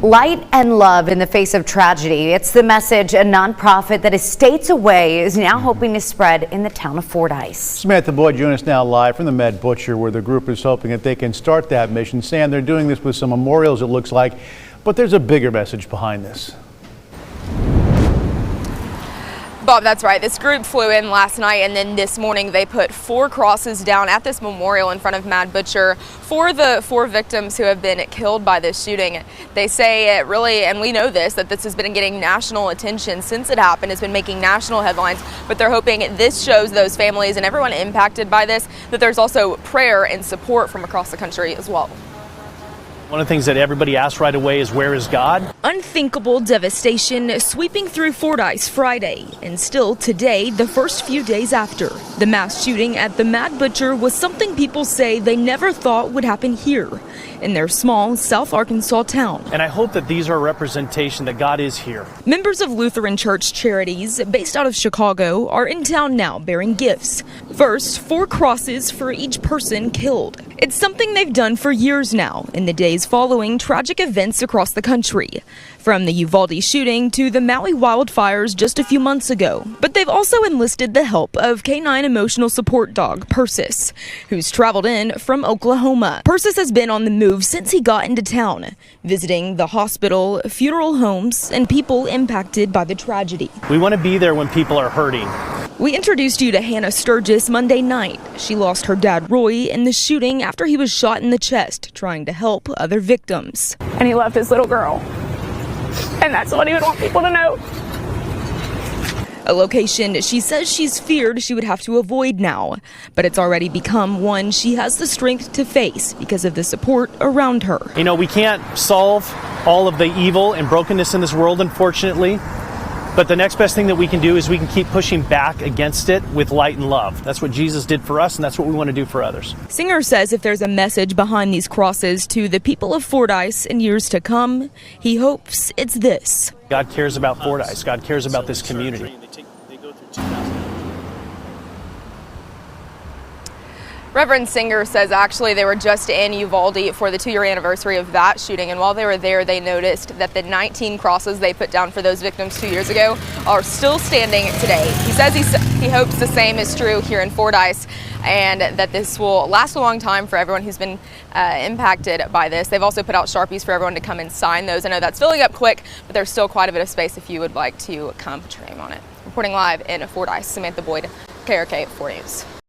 Light and love in the face of tragedy. It's the message a nonprofit that is states away is now hoping to spread in the town of Fordyce. Samantha Boyd joining us now live from the Med Butcher, where the group is hoping that they can start that mission. Sam, they're doing this with some memorials, it looks like, but there's a bigger message behind this. Bob, that's right. This group flew in last night, and then this morning they put 4 crosses down at this memorial in front of Mad Butcher for the 4 victims who have been killed by this shooting. They say it really, and we know this, that this has been getting national attention since it happened. It's been making national headlines, but they're hoping this shows those families and everyone impacted by this that there's also prayer and support from across the country as well. One of the things that everybody asks right away is, where is God? Unthinkable devastation sweeping through Fordyce Friday, and still today, the first few days after. The mass shooting at the Mad Butcher was something people say they never thought would happen here, in their small South Arkansas town. And I hope that these are a representation that God is here. Members of Lutheran Church Charities, based out of Chicago, are in town now bearing gifts. First, 4 crosses for each person killed. It's something they've done for years now, in the days following tragic events across the country, from the Uvalde shooting to the Maui wildfires just a few months ago. But they've also enlisted the help of K9 emotional support dog Persis, who's traveled in from Oklahoma. Persis has been on the move since he got into town, visiting the hospital, funeral homes, and people impacted by the tragedy. We want to be there when people are hurting. We introduced you to Hannah Sturgis Monday night. She lost her dad Roy in the shooting after he was shot in the chest trying to help other victims. And he loved his little girl. And that's what he would want people to know. A location she says she's feared she would have to avoid now, but it's already become one she has the strength to face because of the support around her. You know, we can't solve all of the evil and brokenness in this world, unfortunately. But the next best thing that we can do is we can keep pushing back against it with light and love. That's what Jesus did for us, and that's what we want to do for others. Singer says if there's a message behind these crosses to the people of Fordyce in years to come, he hopes it's this. God cares about Fordyce. God cares about this community. Reverend Singer says actually they were just in Uvalde for the 2-year anniversary of that shooting, and while they were there they noticed that the 19 crosses they put down for those victims 2 years ago are still standing today. He says he hopes the same is true here in Fordyce and that this will last a long time for everyone who's been impacted by this. They've also put out Sharpies for everyone to come and sign those. I know that's filling up quick, but there's still quite a bit of space if you would like to come put your name on it. Reporting live in Fordyce, Samantha Boyd, KARK 4 News.